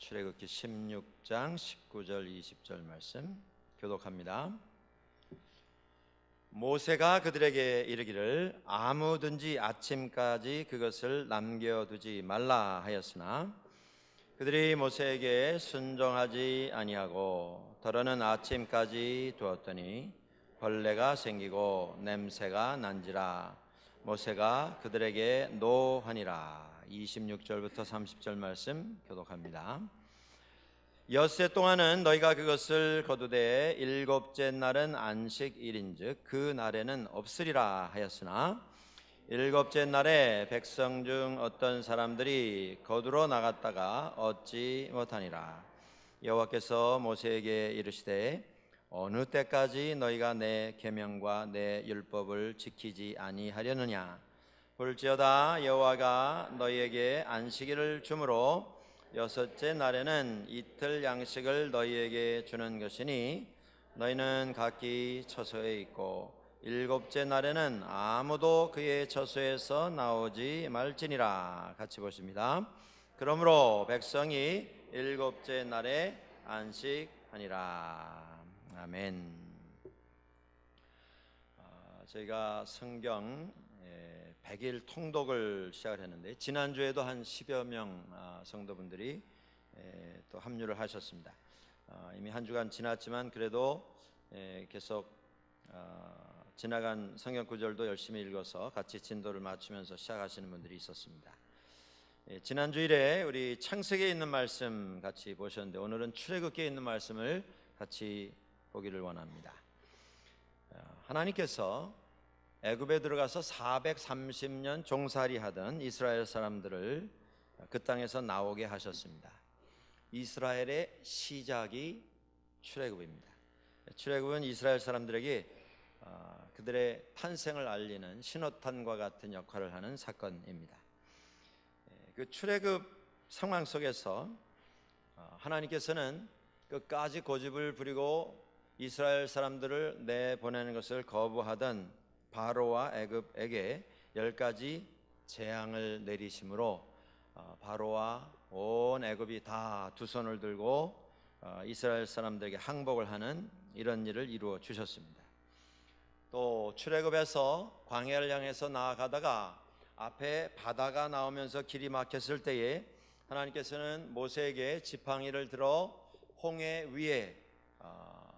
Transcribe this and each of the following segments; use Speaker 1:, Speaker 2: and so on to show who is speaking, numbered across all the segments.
Speaker 1: 출애굽기 16장 19절 20절 말씀 교독합니다. 모세가 그들에게 이르기를 아무든지 아침까지 그것을 남겨두지 말라 하였으나 그들이 모세에게 순종하지 아니하고 더러는 아침까지 두었더니 벌레가 생기고 냄새가 난지라. 모세가 그들에게 노하니라. 26절부터 30절 말씀 교독합니다. 엿새 동안은 너희가 그것을 거두되 일곱째 날은 안식일인즉 그 날에는 없으리라 하였으나 일곱째 날에 백성 중 어떤 사람들이 거두러 나갔다가 얻지 못하니라. 여호와께서 모세에게 이르시되 어느 때까지 너희가 내 계명과 내 율법을 지키지 아니하려느냐. 볼지어다 여호와가 너희에게 안식일을 주므로 여섯째 날에는 이틀 양식을 너희에게 주는 것이니 너희는 각기 처소에 있고 일곱째 날에는 아무도 그의 처소에서 나오지 말지니라. 같이 보십니다. 그러므로 백성이 일곱째 날에 안식하니라. 아멘. 저희가 성경 100일 통독을 시작을 했는데 지난주에도 한 10여 명 성도분들이 또 합류를 하셨습니다. 이미 한 주간 지났지만 그래도 계속 지나간 성경 구절도 열심히 읽어서 같이 진도를 맞추면서 시작하시는 분들이 있었습니다. 지난주일에 우리 창세기에 있는 말씀 같이 보셨는데 오늘은 출애굽기에 있는 말씀을 같이 보기를 원합니다. 하나님께서 애굽에 들어가서 430년 종살이 하던 이스라엘 사람들을 그 땅에서 나오게 하셨습니다. 이스라엘의 시작이 출애굽입니다. 출애굽은 이스라엘 사람들에게 그들의 탄생을 알리는 신호탄과 같은 역할을 하는 사건입니다. 그 출애굽 상황 속에서 하나님께서는 끝까지 고집을 부리고 이스라엘 사람들을 내보내는 것을 거부하던 바로와 애굽에게 10가지 재앙을 내리심으로 바로와 온 애굽이 다 두 손을 들고 이스라엘 사람들에게 항복을 하는 이런 일을 이루어 주셨습니다. 또 출애굽에서 광야를 향해서 나아가다가 앞에 바다가 나오면서 길이 막혔을 때에 하나님께서는 모세에게 지팡이를 들어 홍해 위에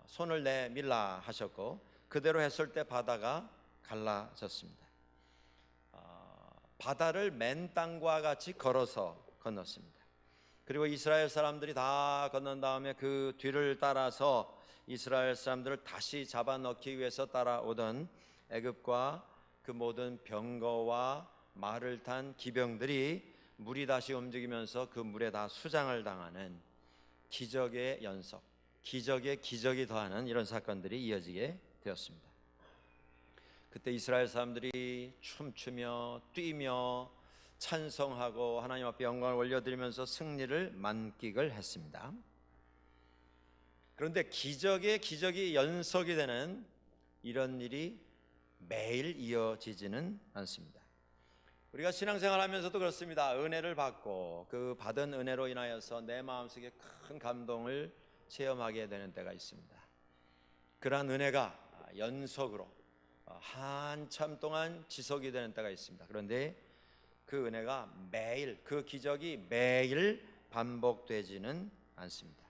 Speaker 1: 손을 내밀라 하셨고 그대로 했을 때 바다가 갈라졌습니다. 바다를 맨 땅과 같이 걸어서 건넜습니다. 그리고 이스라엘 사람들이 다 건넌 다음에 그 뒤를 따라서 이스라엘 사람들을 다시 잡아넣기 위해서 따라오던 애굽과 그 모든 병거와 말을 탄 기병들이 물이 다시 움직이면서 그 물에 다 수장을 당하는 기적의 연속, 기적의 기적이 더하는 이런 사건들이 이어지게 되었습니다. 그때 이스라엘 사람들이 춤추며 뛰며 찬송하고 하나님 앞에 영광을 올려드리면서 승리를 만끽을 했습니다. 그런데 기적의 기적이 연속이 되는 이런 일이 매일 이어지지는 않습니다. 우리가 신앙생활하면서도 그렇습니다. 은혜를 받고 그 받은 은혜로 인하여서 내 마음속에 큰 감동을 체험하게 되는 때가 있습니다. 그러한 은혜가 연속으로 한참 동안 지속이 되는 때가 있습니다. 그런데 그 은혜가 매일, 그 기적이 매일 반복되지는 않습니다.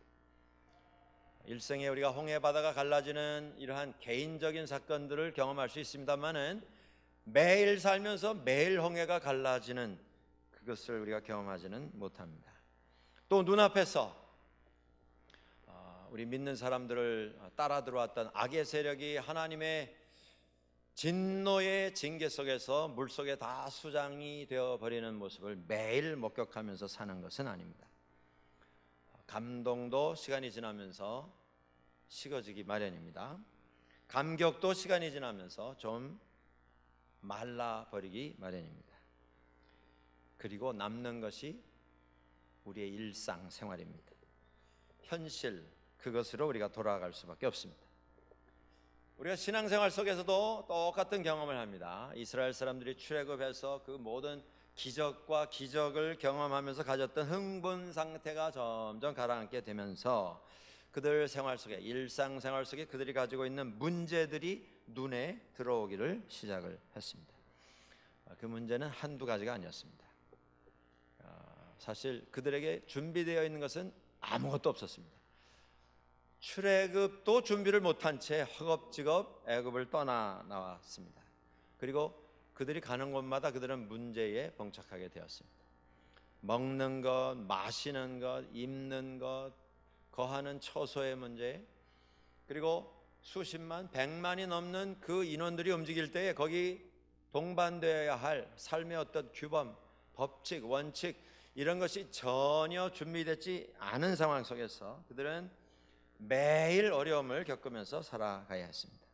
Speaker 1: 일생에 우리가 홍해 바다가 갈라지는 이러한 개인적인 사건들을 경험할 수 있습니다만은 매일 살면서 매일 홍해가 갈라지는 그것을 우리가 경험하지는 못합니다. 또 눈앞에서 우리 믿는 사람들을 따라 들어왔던 악의 세력이 하나님의 진노의 징계 속에서 물속에 다 수장이 되어버리는 모습을 매일 목격하면서 사는 것은 아닙니다. 감동도 시간이 지나면서 식어지기 마련입니다. 감격도 시간이 지나면서 좀 말라버리기 마련입니다. 그리고 남는 것이 우리의 일상생활입니다. 현실, 그것으로 우리가 돌아갈 수밖에 없습니다. 우리가 신앙생활 속에서도 똑같은 경험을 합니다. 이스라엘 사람들이 출애굽해서 그 모든 기적과 기적을 경험하면서 가졌던 흥분 상태가 점점 가라앉게 되면서 그들 생활 속에, 일상생활 속에 그들이 가지고 있는 문제들이 눈에 들어오기를 시작을 했습니다. 그 문제는 한두 가지가 아니었습니다. 사실 그들에게 준비되어 있는 것은 아무것도 없었습니다. 출애굽도 준비를 못한 채 허겁지겁 애굽을 떠나 나왔습니다. 그리고 그들이 가는 곳마다 그들은 문제에 봉착하게 되었습니다. 먹는 것, 마시는 것, 입는 것, 거하는 처소의 문제, 그리고 수십만, 백만이 넘는 그 인원들이 움직일 때에 거기 동반되어야 할 삶의 어떤 규범, 법칙, 원칙 이런 것이 전혀 준비되지 않은 상황 속에서 그들은 매일 어려움을 겪으면서 살아가야 했습니다.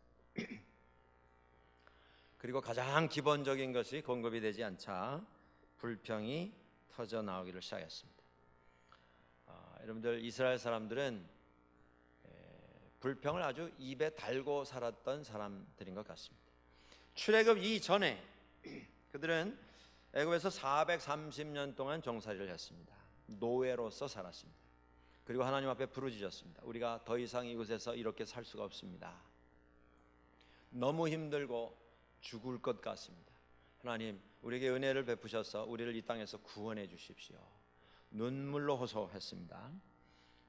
Speaker 1: 그리고 가장 기본적인 것이 공급이 되지 않자 불평이 터져 나오기를 시작했습니다. 여러분들, 이스라엘 사람들은 불평을 아주 입에 달고 살았던 사람들인 것 같습니다. 출애굽 이전에 그들은 애굽에서 430년 동안 종살이를 했습니다. 노예로서 살았습니다. 그리고 하나님 앞에 부르짖었습니다. 우리가 더 이상 이곳에서 이렇게 살 수가 없습니다. 너무 힘들고 죽을 것 같습니다. 하나님, 우리에게 은혜를 베푸셔서 우리를 이 땅에서 구원해 주십시오. 눈물로 호소했습니다.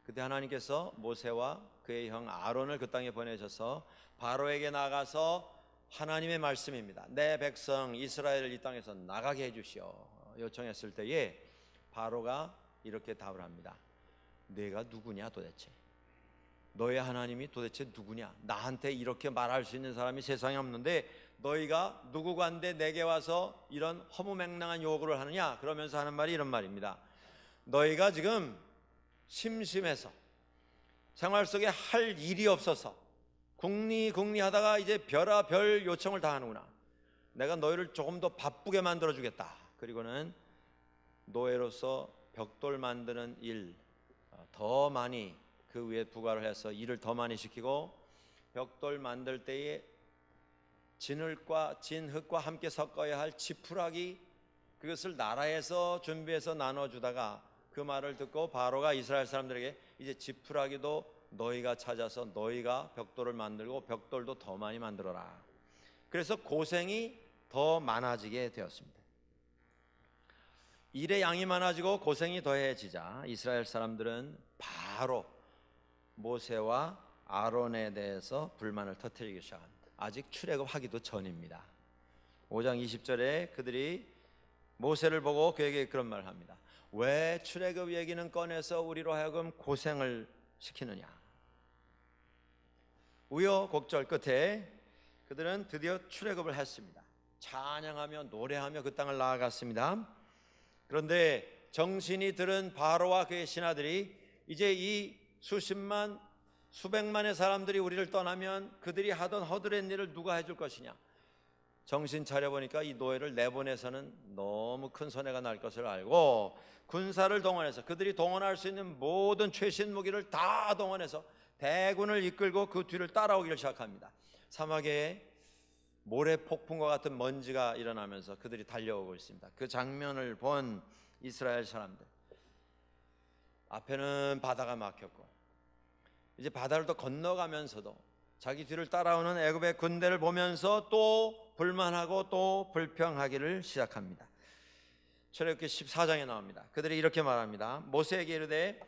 Speaker 1: 그때 하나님께서 모세와 그의 형 아론을 그 땅에 보내셔서 바로에게 나가서 하나님의 말씀입니다. 내 백성 이스라엘을 이 땅에서 나가게 해주시오 요청했을 때에 바로가 이렇게 답을 합니다. 내가 누구냐 도대체? 너의 하나님이 도대체 누구냐? 나한테 이렇게 말할 수 있는 사람이 세상에 없는데 너희가 누구간데 내게 와서 이런 허무맹랑한 요구를 하느냐? 그러면서 하는 말이 이런 말입니다. 너희가 지금 심심해서 생활 속에 할 일이 없어서 궁리궁리하다가 이제 별아별 요청을 다 하는구나. 내가 너희를 조금 더 바쁘게 만들어 주겠다. 그리고는 노예로서 벽돌 만드는 일 더 많이 그 위에 부과를 해서 일을 더 많이 시키고 벽돌 만들 때에 진흙과 함께 섞어야 할 지푸라기 그것을 나라에서 준비해서 나눠주다가 그 말을 듣고 바로가 이스라엘 사람들에게 이제 지푸라기도 너희가 찾아서 너희가 벽돌을 만들고 벽돌도 더 많이 만들어라. 그래서 고생이 더 많아지게 되었습니다. 일의 양이 많아지고 고생이 더해지자 이스라엘 사람들은 바로 모세와 아론에 대해서 불만을 터뜨리기 시작합니다. 아직 출애굽하기도 전입니다. 5장 20절에 그들이 모세를 보고 그에게 그런 말을 합니다. 왜 출애굽 얘기는 꺼내서 우리로 하여금 고생을 시키느냐? 우여곡절 끝에 그들은 드디어 출애굽을 했습니다. 찬양하며 노래하며 그 땅을 나아갔습니다. 그런데 정신이 들은 바로와 그의 신하들이 이제 이 수십만 수백만의 사람들이 우리를 떠나면 그들이 하던 허드렛 일을 누가 해줄 것이냐? 정신 차려보니까 이 노예를 내보내서는 너무 큰 손해가 날 것을 알고 군사를 동원해서 그들이 동원할 수 있는 모든 최신 무기를 다 동원해서 대군을 이끌고 그 뒤를 따라오기를 시작합니다. 사막에 모래 폭풍과 같은 먼지가 일어나면서 그들이 달려오고 있습니다. 그 장면을 본 이스라엘 사람들, 앞에는 바다가 막혔고 이제 바다를 또 건너가면서도 자기 뒤를 따라오는 애굽의 군대를 보면서 또 불만하고 또 불평하기를 시작합니다. 출애굽기 14장에 나옵니다. 그들이 이렇게 말합니다. 모세에게 이르되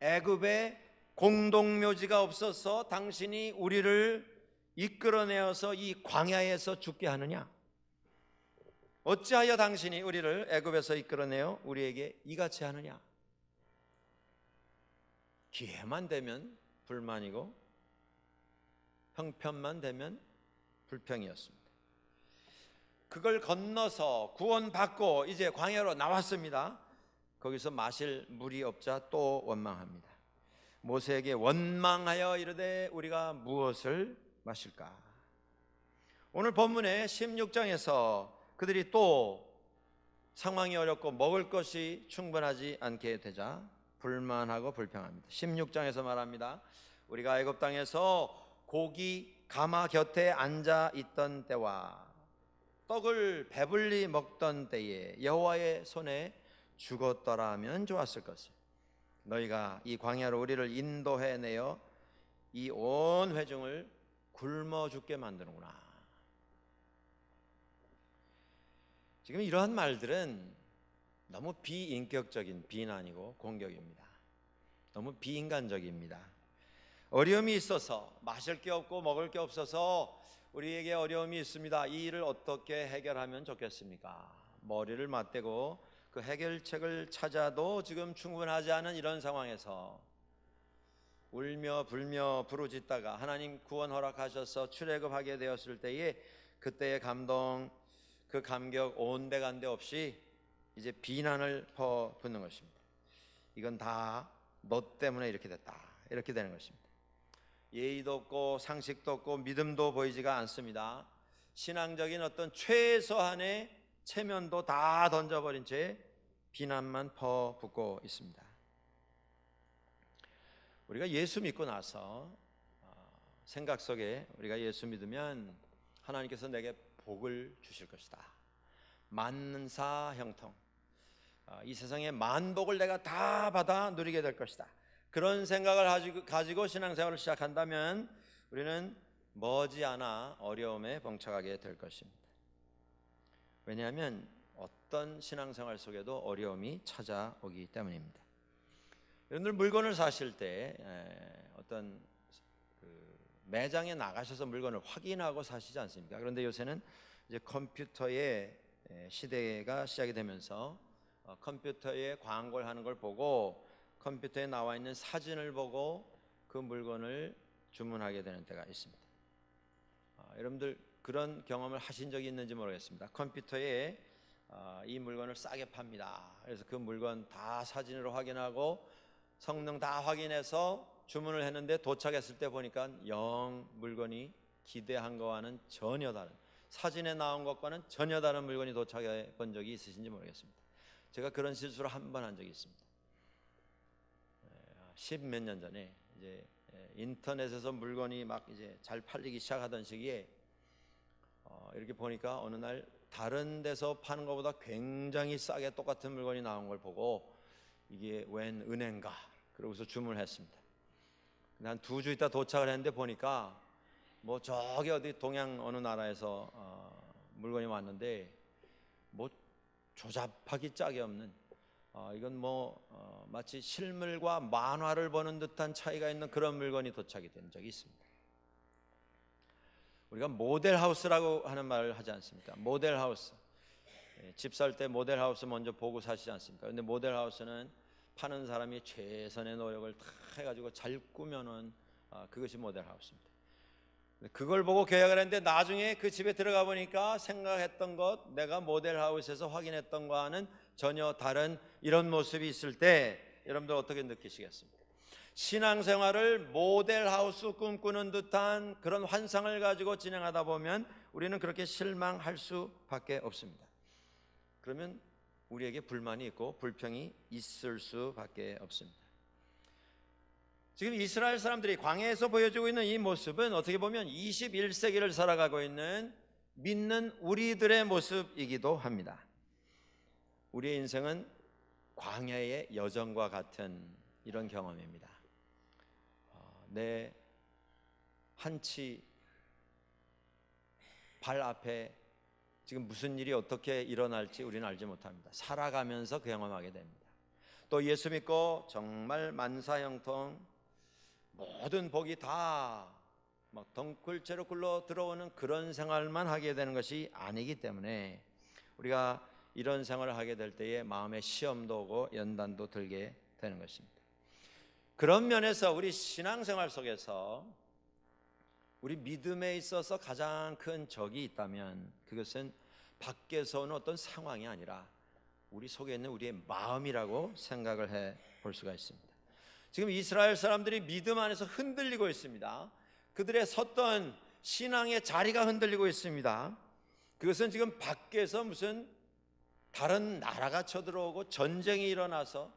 Speaker 1: 애굽에 공동묘지가 없어서 당신이 우리를 이끌어내어서 이 광야에서 죽게 하느냐? 어찌하여 당신이 우리를 애굽에서 이끌어내어 우리에게 이같이 하느냐? 기회만 되면 불만이고 형편만 되면 불평이었습니다. 그걸 건너서 구원받고 이제 광야로 나왔습니다. 거기서 마실 물이 없자 또 원망합니다. 모세에게 원망하여 이르되 우리가 무엇을 마실까? 오늘 본문의 16장에서 그들이 또 상황이 어렵고 먹을 것이 충분하지 않게 되자 불만하고 불평합니다. 16장에서 말합니다. 우리가 애굽 땅에서 고기 가마 곁에 앉아 있던 때와 떡을 배불리 먹던 때에 여호와의 손에 죽었더라 하면 좋았을 것을. 너희가 이 광야로 우리를 인도해 내어 이 온 회중을 굶어 죽게 만드는구나. 지금 이러한 말들은 너무 비인격적인 비난이고 공격입니다. 너무 비인간적입니다. 어려움이 있어서, 마실 게 없고 먹을 게 없어서 우리에게 어려움이 있습니다. 이 일을 어떻게 해결하면 좋겠습니까? 머리를 맞대고 그 해결책을 찾아도 지금 충분하지 않은 이런 상황에서 울며 불며 부르짖다가 하나님 구원 허락하셔서 출애굽하게 되었을 때에 그때의 감동, 그 감격 온데간데 없이 이제 비난을 퍼붓는 것입니다. 이건 다 너 때문에 이렇게 됐다, 이렇게 되는 것입니다. 예의도 없고 상식도 없고 믿음도 보이지가 않습니다. 신앙적인 어떤 최소한의 체면도 다 던져버린 채 비난만 퍼붓고 있습니다. 우리가 예수 믿고 나서 생각 속에 우리가 예수 믿으면 하나님께서 내게 복을 주실 것이다, 만사 형통, 이 세상의 만복을 내가 다 받아 누리게 될 것이다, 그런 생각을 가지고 신앙생활을 시작한다면 우리는 머지않아 어려움에 봉착하게 될 것입니다. 왜냐하면 어떤 신앙생활 속에도 어려움이 찾아오기 때문입니다. 여러분들 물건을 사실 때 어떤 매장에 나가셔서 물건을 확인하고 사시지 않습니까? 그런데 요새는 이제 컴퓨터의 시대가 시작이 되면서 컴퓨터에 광고를 하는 걸 보고 컴퓨터에 나와 있는 사진을 보고 그 물건을 주문하게 되는 때가 있습니다. 여러분들 그런 경험을 하신 적이 있는지 모르겠습니다. 컴퓨터에 이 물건을 싸게 팝니다. 그래서 그 물건 다 사진으로 확인하고 성능 다 확인해서 주문을 했는데 도착했을 때 보니까 영 물건이 기대한 거와는 전혀 다른, 사진에 나온 것과는 전혀 다른 물건이 도착해 본 적이 있으신지 모르겠습니다. 제가 그런 실수를 한 번 한 적이 있습니다. 10몇 년 전에 이제 인터넷에서 물건이 막 이제 잘 팔리기 시작하던 시기에 이렇게 보니까 어느 날 다른 데서 파는 것보다 굉장히 싸게 똑같은 물건이 나온 걸 보고 이게 웬 은행가, 그러고서 주문을 했습니다. 한 2주 있다 도착을 했는데 보니까 뭐 저기 어디 동양 어느 나라에서 물건이 왔는데 뭐 조잡하기 짝이 없는, 이건 뭐 마치 실물과 만화를 보는 듯한 차이가 있는 그런 물건이 도착이 된 적이 있습니다. 우리가 모델하우스라고 하는 말을 하지 않습니까? 모델하우스, 집 살 때 모델하우스 먼저 보고 사시지 않습니까? 그런데 모델하우스는 파는 사람이 최선의 노력을 다 해가지고 잘 꾸며놓은 그것이 모델하우스입니다. 그걸 보고 계약을 했는데 나중에 그 집에 들어가 보니까 생각했던 것, 내가 모델하우스에서 확인했던 거와는 전혀 다른 이런 모습이 있을 때 여러분들 어떻게 느끼시겠습니까? 신앙생활을 모델하우스 꿈꾸는 듯한 그런 환상을 가지고 진행하다 보면 우리는 그렇게 실망할 수밖에 없습니다. 그러면 우리에게 불만이 있고 불평이 있을 수밖에 없습니다. 지금 이스라엘 사람들이 광야에서 보여주고 있는 이 모습은 어떻게 보면 21세기를 살아가고 있는 믿는 우리들의 모습이기도 합니다. 우리의 인생은 광야의 여정과 같은 이런 경험입니다. 내 한치 발 앞에 지금 무슨 일이 어떻게 일어날지 우리는 알지 못합니다. 살아가면서 경험하게 됩니다. 또 예수 믿고 정말 만사형통 모든 복이 다 막 덩굴째로 굴러 들어오는 그런 생활만 하게 되는 것이 아니기 때문에 우리가 이런 생활을 하게 될 때에 마음에 시험도 오고 연단도 들게 되는 것입니다. 그런 면에서 우리 신앙생활 속에서 우리 믿음에 있어서 가장 큰 적이 있다면 그것은 밖에서 오는 어떤 상황이 아니라 우리 속에 있는 우리의 마음이라고 생각을 해 볼 수가 있습니다. 지금 이스라엘 사람들이 믿음 안에서 흔들리고 있습니다. 그들의 섰던 신앙의 자리가 흔들리고 있습니다. 그것은 지금 밖에서 무슨 다른 나라가 쳐들어오고 전쟁이 일어나서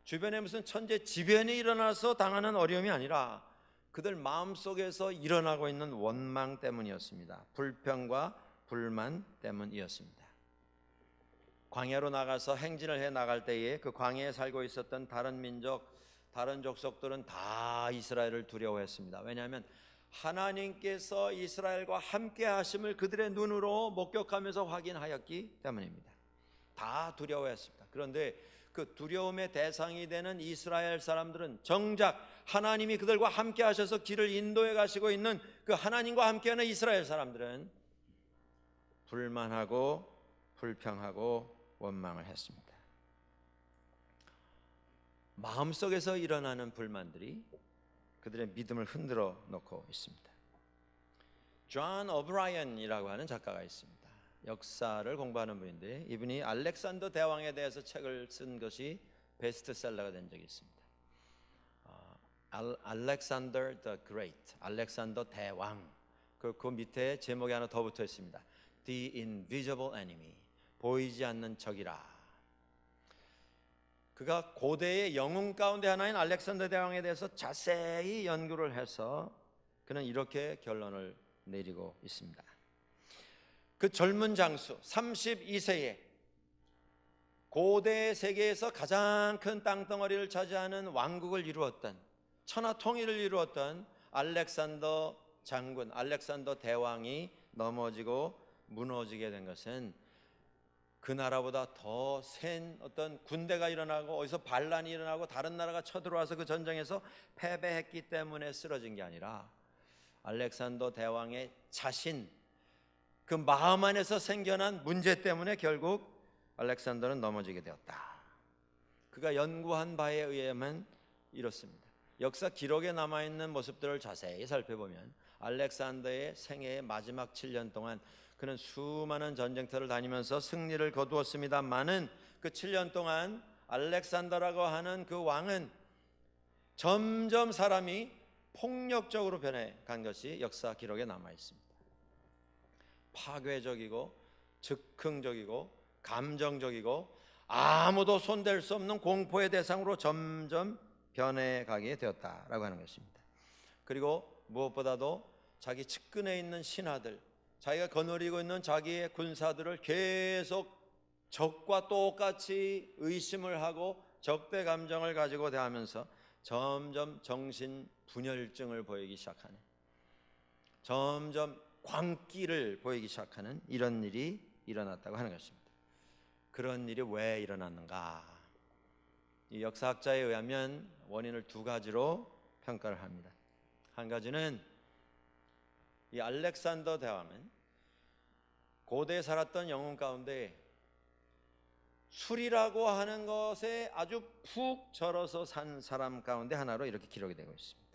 Speaker 1: 주변에 무슨 천재지변이 일어나서 당하는 어려움이 아니라 그들 마음속에서 일어나고 있는 원망 때문이었습니다. 불평과 불만 때문이었습니다. 광야로 나가서 행진을 해 나갈 때에 그 광야에 살고 있었던 다른 민족, 다른 족속들은 다 이스라엘을 두려워했습니다. 왜냐하면 하나님께서 이스라엘과 함께 하심을 그들의 눈으로 목격하면서 확인하였기 때문입니다. 다 두려워했습니다. 그런데 그 두려움의 대상이 되는 이스라엘 사람들은 정작 하나님이 그들과 함께 하셔서 길을 인도해 가시고 있는 그 하나님과 함께하는 이스라엘 사람들은 불만하고 불평하고 원망을 했습니다. 마음속에서 일어나는 불만들이 그들의 믿음을 흔들어 놓고 있습니다. 존 오브라이언이라고 하는 작가가 있습니다. 역사를 공부하는 분인데 이분이 알렉산더 대왕에 대해서 책을 쓴 것이 베스트셀러가 된 적이 있습니다. Alexander the Great, 알렉산더 대왕. 그 밑에 제목이 하나 더 붙어 있습니다. The Invisible Enemy, 보이지 않는 적이라. 그가 고대의 영웅 가운데 하나인 알렉산더 대왕에 대해서 자세히 연구를 해서 그는 이렇게 결론을 내리고 있습니다. 그 젊은 장수 32세에 고대 세계에서 가장 큰 땅덩어리를 차지하는 왕국을 이루었던, 천하 통일을 이루었던 알렉산더 장군, 알렉산더 대왕이 넘어지고 무너지게 된 것은 그 나라보다 더 센 어떤 군대가 일어나고 어디서 반란이 일어나고 다른 나라가 쳐들어와서 그 전쟁에서 패배했기 때문에 쓰러진 게 아니라 알렉산더 대왕의 자신, 그 마음 안에서 생겨난 문제 때문에 결국 알렉산더는 넘어지게 되었다. 그가 연구한 바에 의하면 이렇습니다. 역사 기록에 남아있는 모습들을 자세히 살펴보면 알렉산더의 생애의 마지막 7년 동안 그는 수많은 전쟁터를 다니면서 승리를 거두었습니다만은 그 7년 동안 알렉산더라고 하는 그 왕은 점점 사람이 폭력적으로 변해간 것이 역사 기록에 남아 있습니다. 파괴적이고 즉흥적이고 감정적이고 아무도 손댈 수 없는 공포의 대상으로 점점 변해가게 되었다라고 하는 것입니다. 그리고 무엇보다도 자기 측근에 있는 신하들, 자기가 거느리고 있는 자기의 군사들을 계속 적과 똑같이 의심을 하고 적대 감정을 가지고 대하면서 점점 정신분열증을 보이기 시작하는, 점점 광기를 보이기 시작하는 이런 일이 일어났다고 하는 것입니다. 그런 일이 왜 일어났는가? 이 역사학자에 의하면 원인을 두 가지로 평가를 합니다. 한 가지는 이 알렉산더 대왕은 고대에 살았던 영웅 가운데 술이라고 하는 것에 아주 푹 절어서 산 사람 가운데 하나로 이렇게 기록이 되고 있습니다.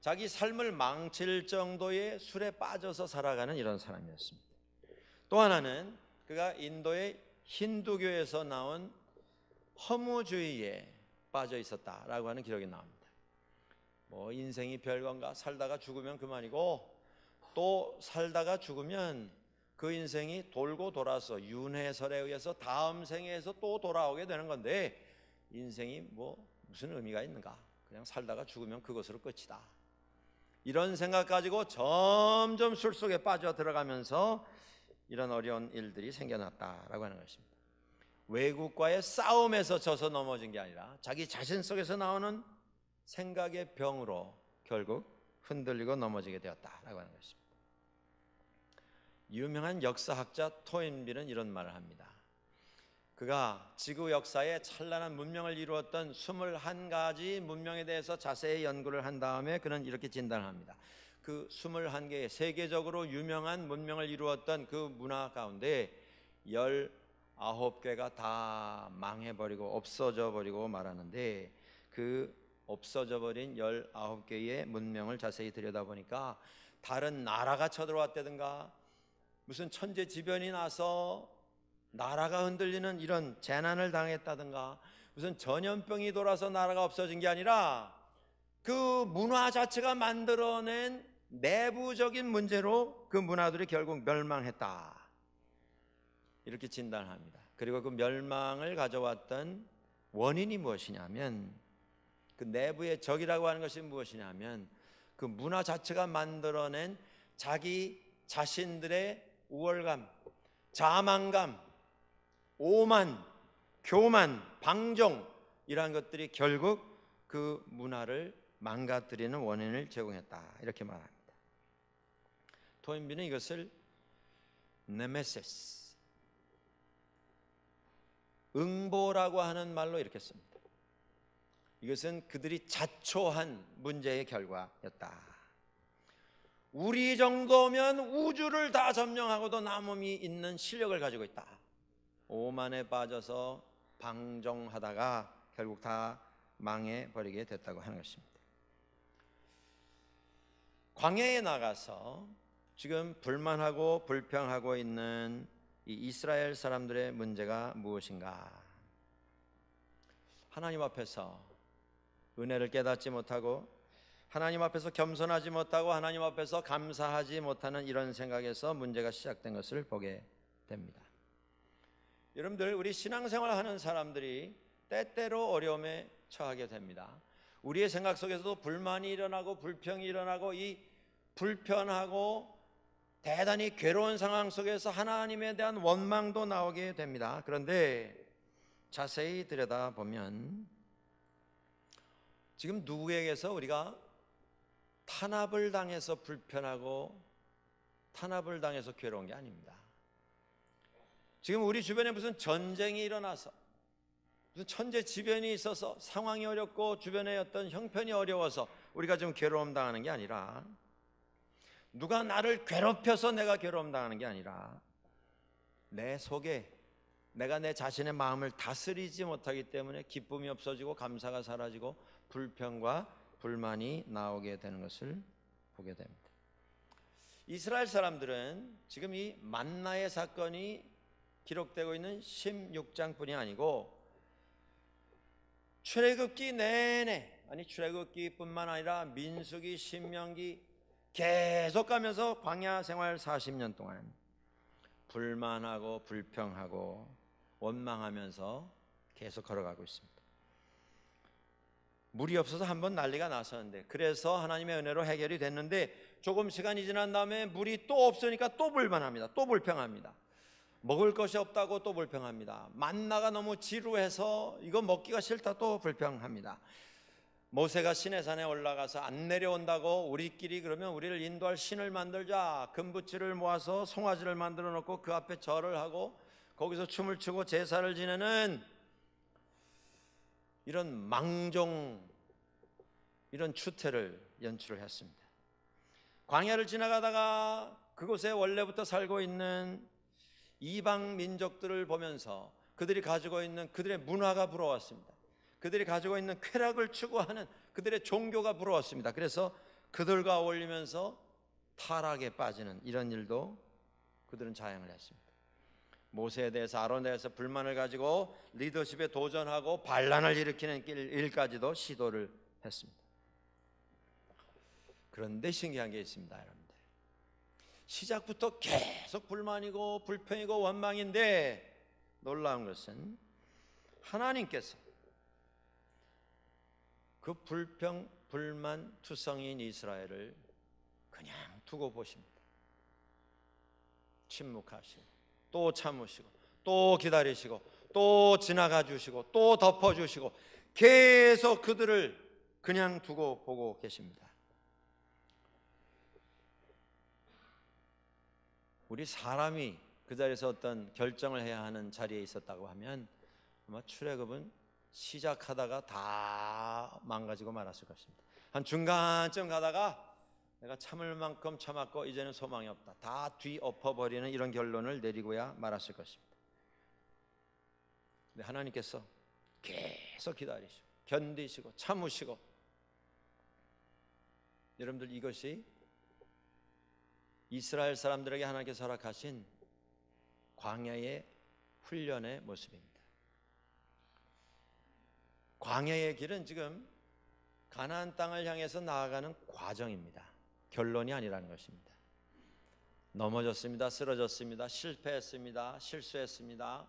Speaker 1: 자기 삶을 망칠 정도의 술에 빠져서 살아가는 이런 사람이었습니다. 또 하나는 그가 인도의 힌두교에서 나온 허무주의에 빠져 있었다라고 하는 기록이 나옵니다. 뭐 인생이 별건가, 살다가 죽으면 그만이고 또 살다가 죽으면 그 인생이 돌고 돌아서 윤회설에 의해서 다음 생에서 또 돌아오게 되는 건데 인생이 뭐 무슨 의미가 있는가, 그냥 살다가 죽으면 그것으로 끝이다, 이런 생각 가지고 점점 술 속에 빠져 들어가면서 이런 어려운 일들이 생겨났다라고 하는 것입니다. 외국과의 싸움에서 져서 넘어진 게 아니라 자기 자신 속에서 나오는 생각의 병으로 결국 흔들리고 넘어지게 되었다라고 하는 것입니다. 유명한 역사학자 토인비는 이런 말을 합니다. 그가 지구 역사에 찬란한 문명을 이루었던 21가지 문명에 대해서 자세히 연구를 한 다음에 그는 이렇게 진단을 합니다. 그 21개의 세계적으로 유명한 문명을 이루었던 그 문화 가운데 19개가 다 망해버리고 없어져 버리고 말하는데, 그 없어져 버린 19개의 문명을 자세히 들여다보니까 다른 나라가 쳐들어왔다든가 무슨 천재지변이 나서 나라가 흔들리는 이런 재난을 당했다든가 무슨 전염병이 돌아서 나라가 없어진 게 아니라 그 문화 자체가 만들어낸 내부적인 문제로 그 문화들이 결국 멸망했다, 이렇게 진단합니다. 그리고 그 멸망을 가져왔던 원인이 무엇이냐면, 그 내부의 적이라고 하는 것이 무엇이냐면 그 문화 자체가 만들어낸 자기 자신들의 우월감, 자만감, 오만, 교만, 방종, 이러한 것들이 결국 그 문화를 망가뜨리는 원인을 제공했다, 이렇게 말합니다. 토인비는 이것을 네메시스, 응보라고 하는 말로 이렇게 씁니다. 이것은 그들이 자초한 문제의 결과였다. 우리 정도면 우주를 다 점령하고도 남음이 있는 실력을 가지고 있다. 오만에 빠져서 방종하다가 결국 다 망해버리게 됐다고 하는 것입니다. 광야에 나가서 지금 불만하고 불평하고 있는 이 이스라엘 사람들의 문제가 무엇인가? 하나님 앞에서 은혜를 깨닫지 못하고, 하나님 앞에서 겸손하지 못하고, 하나님 앞에서 감사하지 못하는 이런 생각에서 문제가 시작된 것을 보게 됩니다. 여러분들, 우리 신앙생활 하는 사람들이 때때로 어려움에 처하게 됩니다. 우리의 생각 속에서도 불만이 일어나고 불평이 일어나고, 이 불편하고 대단히 괴로운 상황 속에서 하나님에 대한 원망도 나오게 됩니다. 그런데 자세히 들여다보면 지금 누구에게서 우리가 탄압을 당해서 불편하고 탄압을 당해서 괴로운 게 아닙니다. 지금 우리 주변에 무슨 전쟁이 일어나서, 무슨 천재지변이 있어서 상황이 어렵고 주변의 어떤 형편이 어려워서 우리가 좀 괴로움 당하는 게 아니라, 누가 나를 괴롭혀서 내가 괴로움 당하는 게 아니라, 내 속에 내가 내 자신의 마음을 다스리지 못하기 때문에 기쁨이 없어지고 감사가 사라지고 불평과 불만이 나오게 되는 것을 보게 됩니다. 이스라엘 사람들은 지금 이 만나의 사건이 기록되고 있는 16장뿐이 아니고 출애굽기 내내, 아니 출애굽기뿐만 아니라 민수기, 신명기 계속 가면서 광야 생활 40년 동안 불만하고 불평하고 원망하면서 계속 걸어가고 있습니다. 물이 없어서 한번 난리가 났었는데, 그래서 하나님의 은혜로 해결이 됐는데, 조금 시간이 지난 다음에 물이 또 없으니까 또 불만합니다. 또 불평합니다. 먹을 것이 없다고 또 불평합니다. 만나가 너무 지루해서 이거 먹기가 싫다 또 불평합니다. 모세가 시내산에 올라가서 안 내려온다고, 우리끼리 그러면 우리를 인도할 신을 만들자, 금붙이를 모아서 송아지를 만들어 놓고 그 앞에 절을 하고 거기서 춤을 추고 제사를 지내는 이런 망종, 이런 추태를 연출을 했습니다. 광야를 지나가다가 그곳에 원래부터 살고 있는 이방 민족들을 보면서 그들이 가지고 있는 그들의 문화가 부러웠습니다. 그들이 가지고 있는 쾌락을 추구하는 그들의 종교가 부러웠습니다. 그래서 그들과 어울리면서 타락에 빠지는 이런 일도 그들은 자행을 했습니다. 모세에 대해서, 아론에 대해서 불만을 가지고 리더십에 도전하고 반란을 일으키는 일까지도 시도를 했습니다. 그런데 신기한 게 있습니다, 여러분들. 시작부터 계속 불만이고 불평이고 원망인데, 놀라운 것은 하나님께서 그 불평, 불만 투성이인 이스라엘을 그냥 두고 보십니다. 침묵하시고 또 참으시고 또 기다리시고 또 지나가 주시고 또 덮어 주시고 계속 그들을 그냥 두고 보고 계십니다. 우리 사람이 그 자리에서 어떤 결정을 해야 하는 자리에 있었다고 하면 아마 출애굽은 시작하다가 다 망가지고 말았을 것입니다. 한 중간쯤 가다가 내가 참을 만큼 참았고 이제는 소망이 없다, 다 뒤엎어버리는 이런 결론을 내리고야 말았을 것입니다. 근데 하나님께서 계속 기다리시고 견디시고 참으시고, 여러분들 이것이 이스라엘 사람들에게 하나님께서 허락하신 광야의 훈련의 모습입니다. 광야의 길은 지금 가나안 땅을 향해서 나아가는 과정입니다. 결론이 아니라는 것입니다. 넘어졌습니다. 쓰러졌습니다. 실패했습니다. 실수했습니다.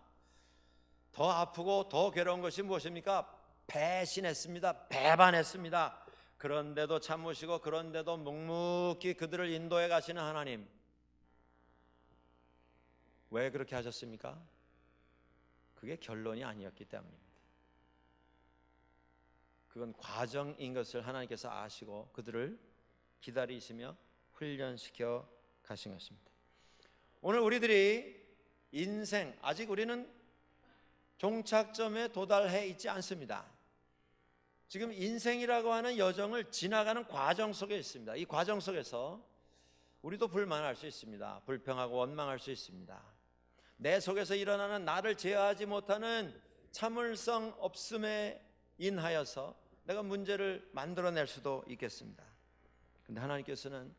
Speaker 1: 더 아프고 더 괴로운 것이 무엇입니까? 배신했습니다. 배반했습니다. 그런데도 참으시고 그런데도 묵묵히 그들을 인도해 가시는 하나님. 왜 그렇게 하셨습니까? 그게 결론이 아니었기 때문입니다. 그건 과정인 것을 하나님께서 아시고 그들을 기다리시며 훈련시켜 가신 것입니다. 오늘 우리들이 인생, 아직 우리는 종착점에 도달해 있지 않습니다. 지금 인생이라고 하는 여정을 지나가는 과정 속에 있습니다. 이 과정 속에서 우리도 불만할 수 있습니다. 불평하고 원망할 수 있습니다. 내 속에서 일어나는 나를 제어하지 못하는 참을성 없음에 인하여서 내가 문제를 만들어낼 수도 있겠습니다. 그런데 하나님께서는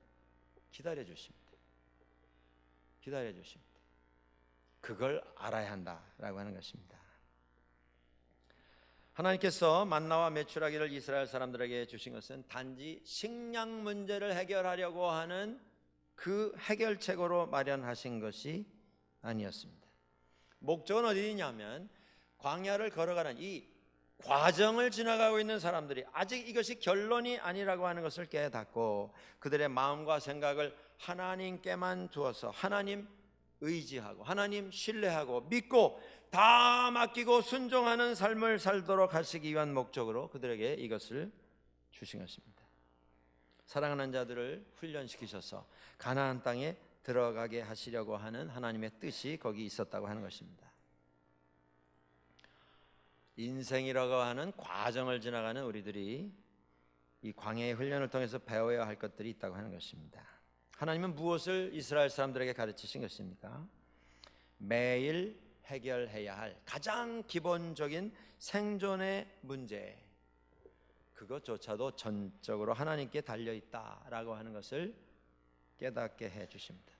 Speaker 1: 기다려 주십니다. 기다려 주십니다. 그걸 알아야 한다라고 하는 것입니다. 하나님께서 만나와 메추라기를 이스라엘 사람들에게 주신 것은 단지 식량 문제를 해결하려고 하는 그 해결책으로 마련하신 것이 아니었습니다. 목적은 어디 있냐면 광야를 걸어가는 이 과정을 지나가고 있는 사람들이 아직 이것이 결론이 아니라고 하는 것을 깨닫고 그들의 마음과 생각을 하나님께만 두어서 하나님 의지하고 하나님 신뢰하고 믿고 다 맡기고 순종하는 삶을 살도록 하시기 위한 목적으로 그들에게 이것을 주신 것입니다. 사랑하는 자들을 훈련시키셔서 가나안 땅에 들어가게 하시려고 하는 하나님의 뜻이 거기 있었다고 하는 것입니다. 인생이라고 하는 과정을 지나가는 우리들이 이 광야의 훈련을 통해서 배워야 할 것들이 있다고 하는 것입니다. 하나님은 무엇을 이스라엘 사람들에게 가르치신 것입니까? 매일 해결해야 할 가장 기본적인 생존의 문제, 그것조차도 전적으로 하나님께 달려있다라고 하는 것을 깨닫게 해 주십니다.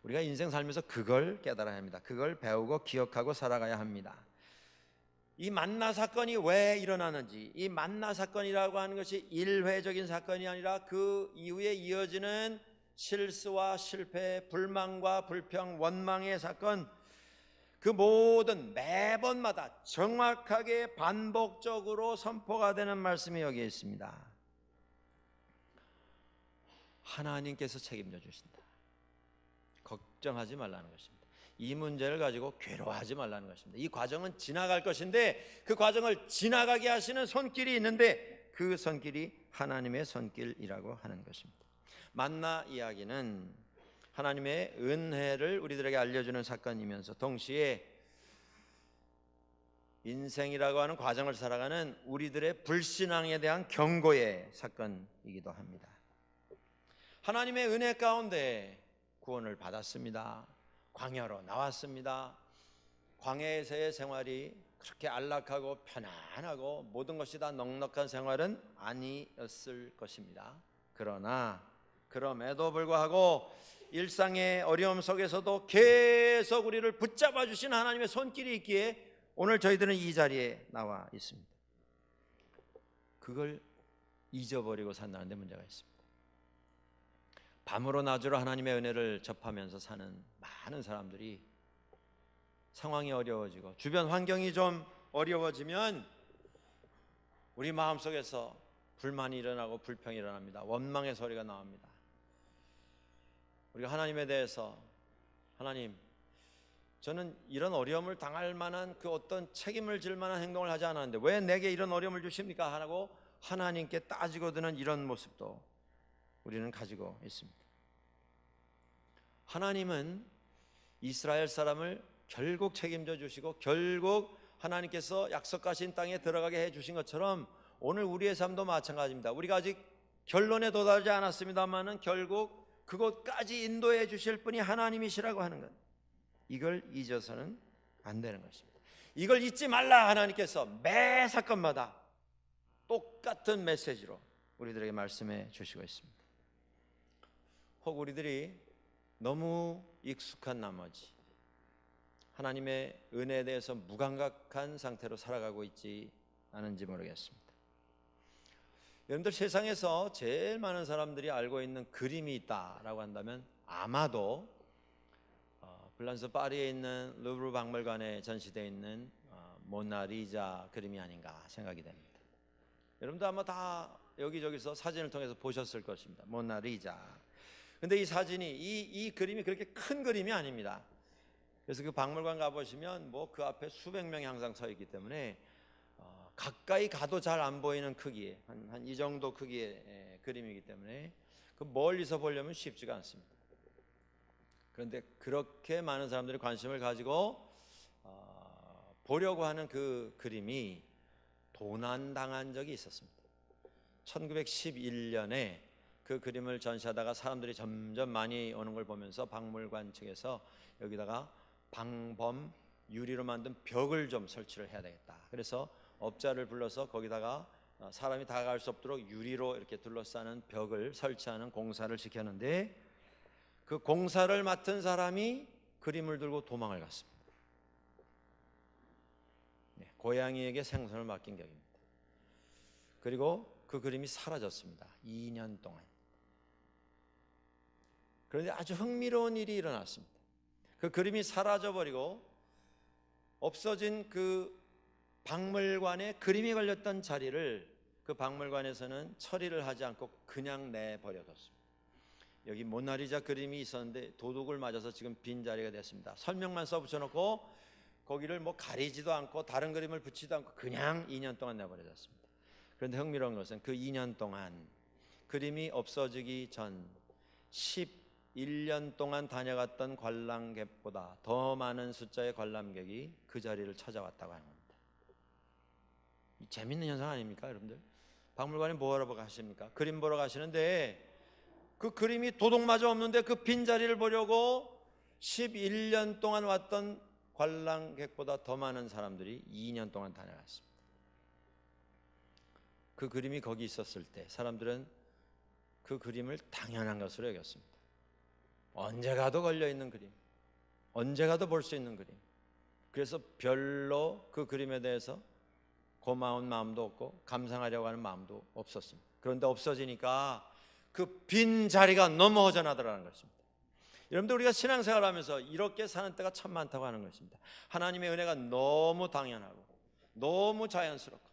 Speaker 1: 우리가 인생 살면서 그걸 깨달아야 합니다. 그걸 배우고 기억하고 살아가야 합니다. 이 만나 사건이 왜 일어나는지, 이 만나 사건이라고 하는 것이 일회적인 사건이 아니라 그 이후에 이어지는 실수와 실패, 불만과 불평, 원망의 사건, 그 모든 매번마다 정확하게 반복적으로 선포가 되는 말씀이 여기에 있습니다. 하나님께서 책임져 주신다. 걱정하지 말라는 것입니다. 이 문제를 가지고 괴로워하지 말라는 것입니다. 이 과정은 지나갈 것인데 그 과정을 지나가게 하시는 손길이 있는데 그 손길이 하나님의 손길이라고 하는 것입니다. 만나 이야기는 하나님의 은혜를 우리들에게 알려주는 사건이면서 동시에 인생이라고 하는 과정을 살아가는 우리들의 불신앙에 대한 경고의 사건이기도 합니다. 하나님의 은혜 가운데 구원을 받았습니다. 광야로 나왔습니다. 광야에서의 생활이 그렇게 안락하고 편안하고 모든 것이 다 넉넉한 생활은 아니었을 것입니다. 그럼에도 불구하고 일상의 어려움 속에서도 계속 우리를 붙잡아 주신 하나님의 손길이 있기에 오늘 저희들은 이 자리에 나와 있습니다. 그걸 잊어버리고 산다는 데 문제가 있습니다. 밤으로 낮으로 하나님의 은혜를 접하면서 사는 많은 사람들이 상황이 어려워지고 주변 환경이 좀 어려워지면 우리 마음속에서 불만이 일어나고 불평이 일어납니다. 원망의 소리가 나옵니다. 우리가 하나님에 대해서 하나님, 저는 이런 어려움을 당할 만한 그 어떤 책임을 질 만한 행동을 하지 않았는데 왜 내게 이런 어려움을 주십니까? 하고 하나님께 따지고 드는 이런 모습도 우리는 가지고 있습니다. 하나님은 이스라엘 사람을 결국 책임져 주시고 결국 하나님께서 약속하신 땅에 들어가게 해 주신 것처럼 오늘 우리의 삶도 마찬가지입니다. 우리가 아직 결론에 도달하지 않았습니다만은 결국 그곳까지 인도해 주실 분이 하나님이시라고 하는 것, 이걸 잊어서는 안 되는 것입니다. 이걸 잊지 말라 하나님께서 매 사건마다 똑같은 메시지로 우리들에게 말씀해 주시고 있습니다. 혹 우리들이 너무 익숙한 나머지 하나님의 은혜에 대해서 무감각한 상태로 살아가고 있지 않은지 모르겠습니다. 여러분들, 세상에서 제일 많은 사람들이 알고 있는 그림이 있다라고 한다면 아마도 프랑스 파리에 있는 루브르 박물관에 전시되어 있는 모나리자 그림이 아닌가 생각이 됩니다. 여러분도 아마 다 여기저기서 사진을 통해서 보셨을 것입니다. 모나리자. 근데 이 사진이 이 그림이 그렇게 큰 그림이 아닙니다. 그래서 그 박물관 가보시면 뭐 그 앞에 수백 명이 항상 서 있기 때문에 가까이 가도 잘 안 보이는 크기의 한 이 정도 크기의 그림이기 때문에 그 멀리서 보려면 쉽지가 않습니다. 그런데 그렇게 많은 사람들이 관심을 가지고 보려고 하는 그 그림이 도난당한 적이 있었습니다. 1911년에 그 그림을 전시하다가 사람들이 점점 많이 오는 걸 보면서 박물관 측에서 여기다가 방범 유리로 만든 벽을 좀 설치를 해야 되겠다. 그래서 업자를 불러서 거기다가 사람이 다가갈 수 없도록 유리로 이렇게 둘러싸는 벽을 설치하는 공사를 시켰는데, 그 공사를 맡은 사람이 그림을 들고 도망을 갔습니다. 고양이에게 생선을 맡긴 격입니다. 그리고 그 그림이 사라졌습니다. 2년 동안. 그런데 아주 흥미로운 일이 일어났습니다. 그 그림이 사라져버리고 없어진 그 박물관에 그림이 걸렸던 자리를 그 박물관에서는 처리를 하지 않고 그냥 내버려뒀습니다. 여기 모나리자 그림이 있었는데 도둑을 맞아서 지금 빈자리가 됐습니다. 설명만 써붙여놓고 거기를 뭐 가리지도 않고 다른 그림을 붙이지도 않고 그냥 2년 동안 내버려뒀습니다. 그런데 흥미로운 것은 그 2년 동안 그림이 없어지기 전 11년 동안 다녀갔던 관람객보다 더 많은 숫자의 관람객이 그 자리를 찾아왔다고 하는 겁니다. 재밌는 현상 아닙니까, 여러분들? 박물관에 뭐하러 가십니까? 그림 보러 가시는데 그 그림이 도둑마저 없는데 그 빈자리를 보려고 11년 동안 왔던 관람객보다 더 많은 사람들이 2년 동안 다녀갔습니다. 그 그림이 거기 있었을 때 사람들은 그 그림을 당연한 것으로 여겼습니다. 언제 가도 걸려있는 그림, 언제 가도 볼 수 있는 그림. 그래서 별로 그 그림에 대해서 고마운 마음도 없고 감상하려고 하는 마음도 없었습니다. 그런데 없어지니까 그 빈 자리가 너무 허전하더라는 것입니다. 여러분들, 우리가 신앙생활을 하면서 이렇게 사는 때가 참 많다고 하는 것입니다. 하나님의 은혜가 너무 당연하고 너무 자연스럽고,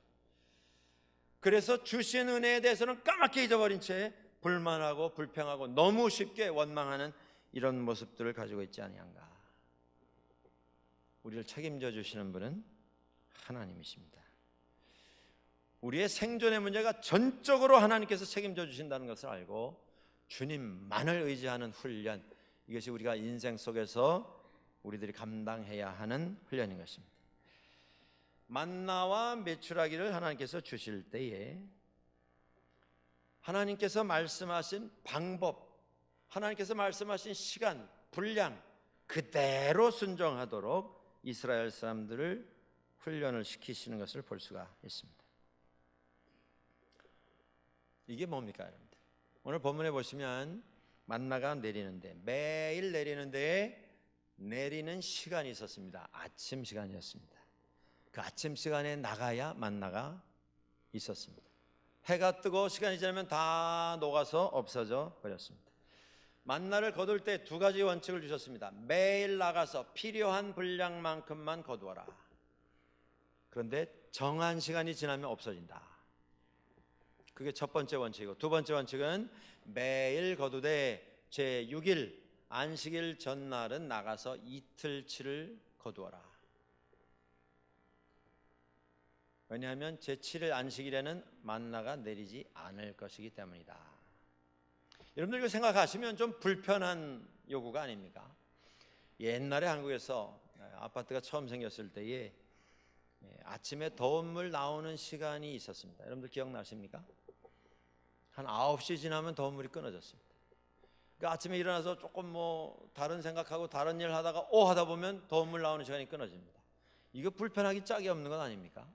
Speaker 1: 그래서 주신 은혜에 대해서는 까맣게 잊어버린 채 불만하고 불평하고 너무 쉽게 원망하는 이런 모습들을 가지고 있지 아니한가. 우리를 책임져 주시는 분은 하나님이십니다. 우리의 생존의 문제가 전적으로 하나님께서 책임져 주신다는 것을 알고 주님만을 의지하는 훈련, 이것이 우리가 인생 속에서 우리들이 감당해야 하는 훈련인 것입니다. 만나와 메추라기를 하나님께서 주실 때에 하나님께서 말씀하신 방법, 하나님께서 말씀하신 시간, 분량 그대로 순종하도록 이스라엘 사람들을 훈련을 시키시는 것을 볼 수가 있습니다. 이게 뭡니까, 여러분들? 오늘 본문에 보시면 만나가 내리는데, 매일 내리는데 내리는 시간이 있었습니다. 아침 시간이었습니다. 그 아침 시간에 나가야 만나가 있었습니다. 해가 뜨고 시간이 지나면 다 녹아서 없어져 버렸습니다. 만나를 거둘 때 두 가지 원칙을 주셨습니다. 매일 나가서 필요한 분량만큼만 거두어라. 그런데 정한 시간이 지나면 없어진다. 그게 첫 번째 원칙이고, 두 번째 원칙은 매일 거두되 제6일 안식일 전날은 나가서 이틀치를 거두어라. 왜냐하면 제7일 안식일에는 만나가 내리지 않을 것이기 때문이다. 여러분들 이거 생각하시면 좀 불편한 요구가 아닙니까? 옛날에 한국에서 아파트가 처음 생겼을 때에 아침에 더운 물 나오는 시간이 있었습니다. 여러분들 기억나십니까? 한 9시 지나면 더운 물이 끊어졌습니다. 그러니까 아침에 일어나서 조금 뭐 다른 생각하고 다른 일 하다가 하다 보면 더운 물 나오는 시간이 끊어집니다. 이거 불편하기 짝이 없는 건 아닙니까?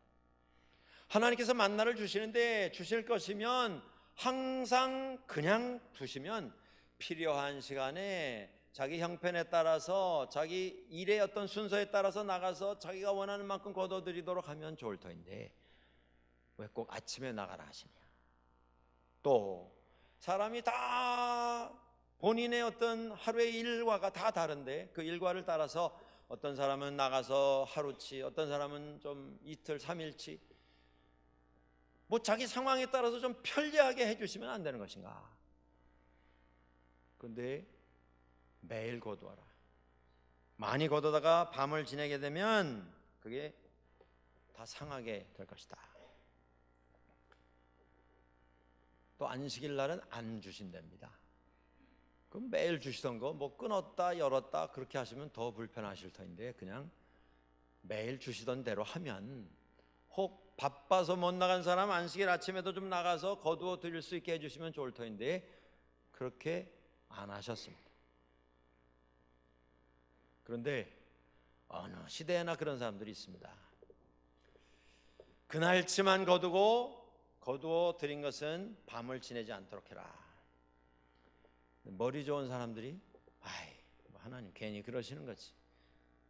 Speaker 1: 하나님께서 만나를 주시는데 주실 것이면 항상 그냥 두시면 필요한 시간에 자기 형편에 따라서 자기 일의 어떤 순서에 따라서 나가서 자기가 원하는 만큼 거둬들이도록 하면 좋을 터인데 왜 꼭 아침에 나가라 하시냐. 또 사람이 다 본인의 어떤 하루의 일과가 다 다른데 그 일과를 따라서 어떤 사람은 나가서 하루치, 어떤 사람은 좀 이틀, 3일치, 뭐 자기 상황에 따라서 좀 편리하게 해주시면 안 되는 것인가? 그런데 매일 거두어라. 많이 거두다가 밤을 지내게 되면 그게 다 상하게 될 것이다. 또 안식일 날은 안 주신답니다. 그럼 매일 주시던 거 뭐 끊었다 열었다 그렇게 하시면 더 불편하실 터인데, 그냥 매일 주시던 대로 하면, 혹 바빠서 못 나간 사람 안식일 아침에도 좀 나가서 거두어 드릴 수 있게 해주시면 좋을 터인데 그렇게 안 하셨습니다. 그런데 어느 시대에나 그런 사람들이 있습니다. 그날치만 거두고 거두어 드린 것은 밤을 지내지 않도록 해라. 머리 좋은 사람들이 하나님 괜히 그러시는 거지.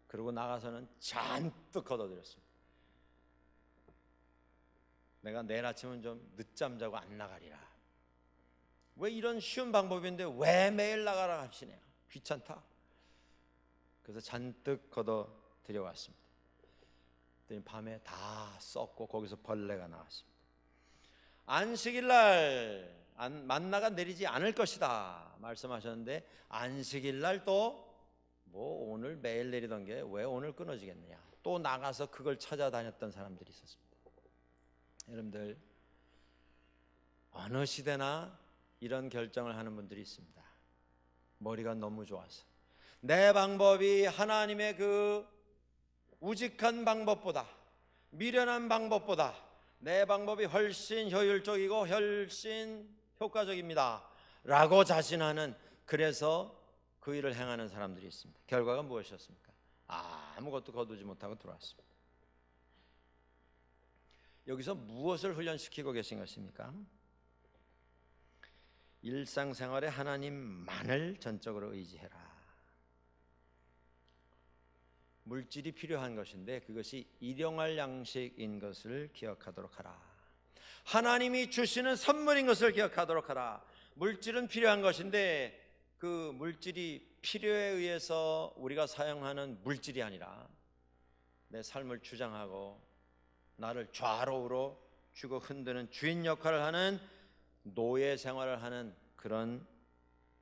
Speaker 1: 그러고 나가서는 잔뜩 거둬들였습니다. 내가 내일 아침은 좀 늦잠 자고 안 나가리라. 왜 이런 쉬운 방법인데 왜 매일 나가라 하시냐. 귀찮다. 그래서 잔뜩 걷어 들여왔습니다. 그랬더니 밤에 다 썩고 거기서 벌레가 나왔습니다. 안식일 날 만나가 내리지 않을 것이다 말씀하셨는데, 안식일 날 또 뭐 오늘 매일 내리던 게 왜 오늘 끊어지겠느냐, 또 나가서 그걸 찾아다녔던 사람들이 있었습니다. 여러분들, 어느 시대나 이런 결정을 하는 분들이 있습니다. 머리가 너무 좋아서 내 방법이 하나님의 그 우직한 방법보다, 미련한 방법보다 내 방법이 훨씬 효율적이고 훨씬 효과적입니다 라고 자신하는, 그래서 그 일을 행하는 사람들이 있습니다. 결과가 무엇이었습니까? 아무것도 거두지 못하고 들어왔습니다. 여기서 무엇을 훈련시키고 계신 것입니까? 일상생활에 하나님만을 전적으로 의지해라. 물질이 필요한 것인데 그것이 일용할 양식인 것을 기억하도록 하라. 하나님이 주시는 선물인 것을 기억하도록 하라. 물질은 필요한 것인데 그 물질이 필요에 의해서 우리가 사용하는 물질이 아니라 내 삶을 주장하고 나를 좌로우로 쥐고 흔드는 주인 역할을 하는 노예 생활을 하는 그런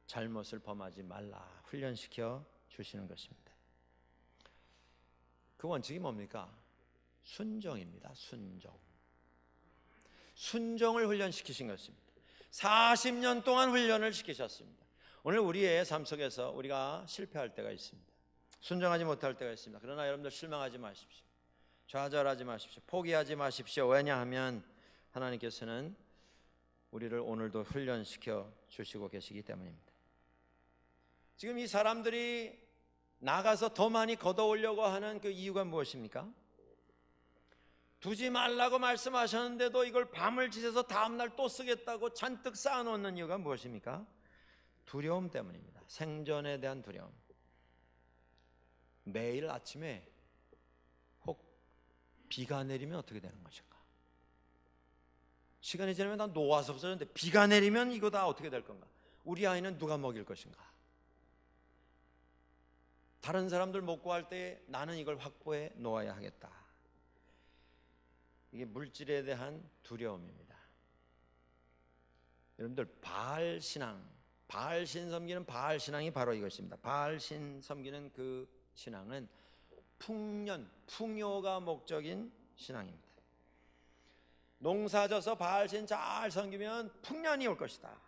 Speaker 1: 잘못을 범하지 말라 훈련시켜 주시는 것입니다. 그 원칙이 뭡니까? 순종입니다. 순종을 훈련시키신 것입니다. 40년 동안 훈련을 시키셨습니다. 오늘 우리의 삶 속에서 우리가 실패할 때가 있습니다. 순종하지 못할 때가 있습니다. 그러나 여러분들 실망하지 마십시오. 좌절하지 마십시오. 포기하지 마십시오. 왜냐하면 하나님께서는 우리를 오늘도 훈련시켜 주시고 계시기 때문입니다. 지금 이 사람들이 나가서 더 많이 걷어오려고 하는 그 이유가 무엇입니까? 두지 말라고 말씀하셨는데도 이걸 밤을 지새서 다음날 또 쓰겠다고 잔뜩 쌓아놓는 이유가 무엇입니까? 두려움 때문입니다. 생존에 대한 두려움. 매일 아침에 혹 비가 내리면 어떻게 되는 것인가? 시간이 지나면 난 녹아서 없어졌는데 비가 내리면 이거 다 어떻게 될 건가? 우리 아이는 누가 먹일 것인가? 다른 사람들 먹고 할 때 나는 이걸 확보해 놓아야 하겠다. 이게 물질에 대한 두려움입니다. 여러분들, 바알신앙, 바알신 섬기는 바알신앙이 바로 이것입니다. 바알신 섬기는 그 신앙은 풍년, 풍요가 목적인 신앙입니다. 농사져서 바알신 잘 섬기면 풍년이 올 것이다.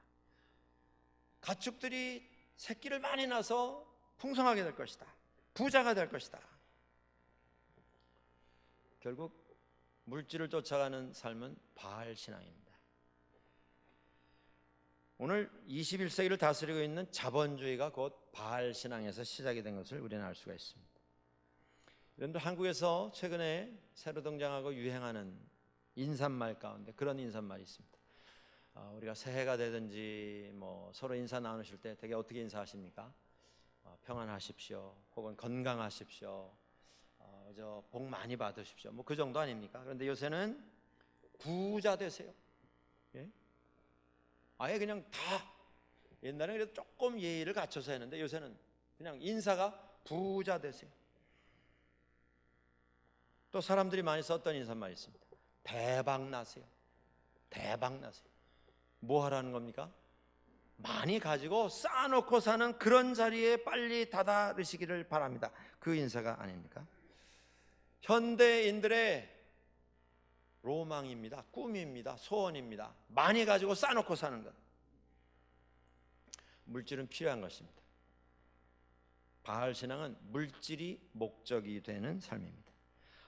Speaker 1: 가축들이 새끼를 많이 낳아서 풍성하게 될 것이다. 부자가 될 것이다. 결국 물질을 쫓아가는 삶은 바알 신앙입니다. 오늘 21세기를 다스리고 있는 자본주의가 곧 바알 신앙에서 시작이 된 것을 우리는 알 수가 있습니다. 여러분들, 한국에서 최근에 새로 등장하고 유행하는 인사말 가운데 그런 인사말이 있습니다. 우리가 새해가 되든지 뭐 서로 인사 나누실 때 되게 어떻게 인사하십니까? 평안하십시오, 혹은 건강하십시오, 복 많이 받으십시오, 뭐 그 정도 아닙니까? 그런데 요새는 부자 되세요. 예? 아예 그냥 다, 옛날에는 그래도 조금 예의를 갖춰서 했는데 요새는 그냥 인사가 부자 되세요. 또 사람들이 많이 썼던 인사말이 있습니다. 대박 나세요. 대박 나세요. 뭐 하라는 겁니까? 많이 가지고 쌓아놓고 사는 그런 자리에 빨리 다다르시기를 바랍니다. 그 인사가 아닙니까? 현대인들의 로망입니다. 꿈입니다. 소원입니다. 많이 가지고 쌓아놓고 사는 것. 물질은 필요한 것입니다. 바알 신앙은 물질이 목적이 되는 삶입니다.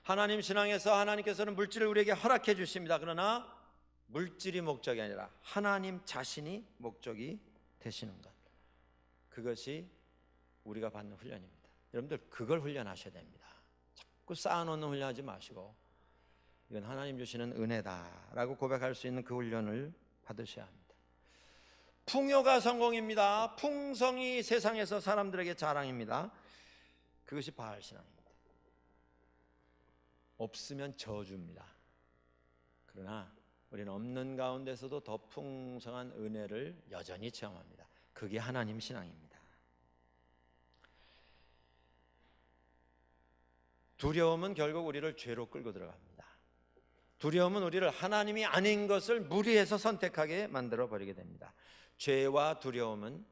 Speaker 1: 하나님 신앙에서 하나님께서는 물질을 우리에게 허락해 주십니다. 그러나 물질이 목적이 아니라 하나님 자신이 목적이 되시는 것, 그것이 우리가 받는 훈련입니다. 여러분들 그걸 훈련하셔야 됩니다. 자꾸 쌓아놓는 훈련하지 마시고 이건 하나님 주시는 은혜다라고 고백할 수 있는 그 훈련을 받으셔야 합니다. 풍요가 성공입니다. 풍성이 세상에서 사람들에게 자랑입니다. 그것이 바알 신앙입니다. 없으면 저주입니다. 그러나 우리는 없는 가운데서도 더 풍성한 은혜를 여전히 체험합니다. 그게 하나님 신앙입니다. 두려움은 결국 우리를 죄로 끌고 들어갑니다. 두려움은 우리를 하나님이 아닌 것을 무리해서 선택하게 만들어 버리게 됩니다. 죄와 두려움은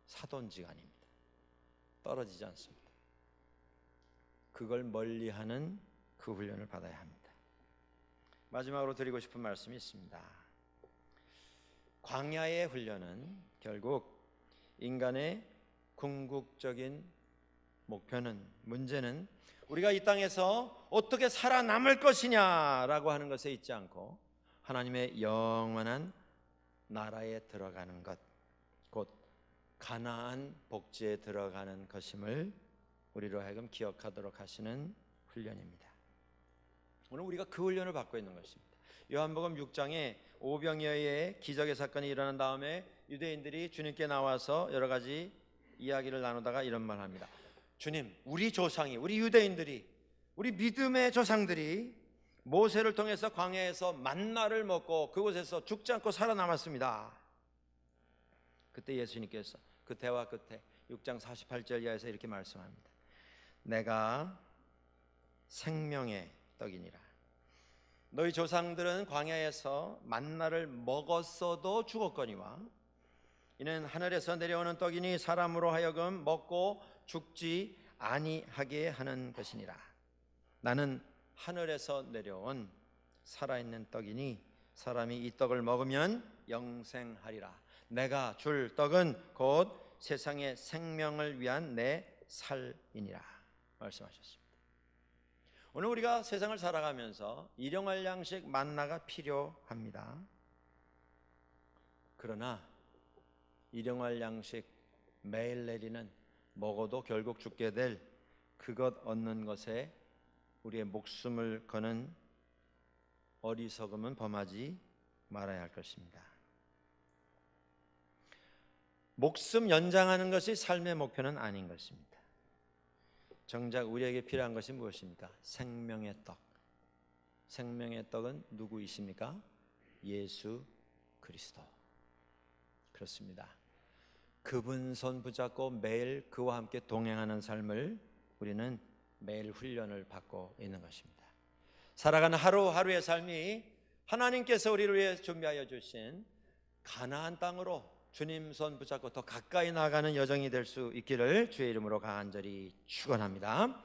Speaker 1: 사돈지간입니다. 떨어지지 않습니다. 그걸 멀리하는 그 훈련을 받아야 합니다. 마지막으로 드리고 싶은 말씀이 있습니다. 광야의 훈련은 결국 인간의 궁극적인 문제는 우리가 이 땅에서 어떻게 살아남을 것이냐라고 하는 것에 있지 않고 하나님의 영원한 나라에 들어가는 것, 곧 가나안 복지에 들어가는 것임을 우리로 하여금 기억하도록 하시는 훈련입니다. 오늘 우리가 그 훈련을 받고 있는 것입니다. 요한복음 6장에 오병이어의 기적의 사건이 일어난 다음에 유대인들이 주님께 나와서 여러 가지 이야기를 나누다가 이런 말을 합니다. 주님, 우리 조상이, 우리 유대인들이, 우리 믿음의 조상들이 모세를 통해서 광야에서 만나를 먹고 그곳에서 죽지 않고 살아남았습니다. 그때 예수님께서 그 대화 끝에 6장 48절 이하에서 이렇게 말씀합니다. 내가 생명의 떡이니라. 너희 조상들은 광야에서 만나를 먹었어도 죽었거니와 이는 하늘에서 내려오는 떡이니 사람으로 하여금 먹고 죽지 아니하게 하는 것이니라. 나는 하늘에서 내려온 살아있는 떡이니 사람이 이 떡을 먹으면 영생하리라. 내가 줄 떡은 곧 세상의 생명을 위한 내 살이니라 말씀하셨습니다. 오늘 우리가 세상을 살아가면서 일용할 양식 만나가 필요합니다. 그러나 일용할 양식 매일 내리는 먹어도 결국 죽게 될 그것 얻는 것에 우리의 목숨을 거는 어리석음은 범하지 말아야 할 것입니다. 목숨 연장하는 것이 삶의 목표는 아닌 것입니다. 정작 우리에게 필요한 것이 무엇입니까? 생명의 떡. 생명의 떡은 누구이십니까? 예수 그리스도. 그렇습니다. 그분 손 붙잡고 매일 그와 함께 동행하는 삶을 우리는 매일 훈련을 받고 있는 것입니다. 살아가는 하루하루의 삶이 하나님께서 우리를 위해 준비하여 주신 가나안 땅으로 주님 손 붙잡고 더 가까이 나가는 여정이 될 수 있기를 주의 이름으로 간절히 축원합니다.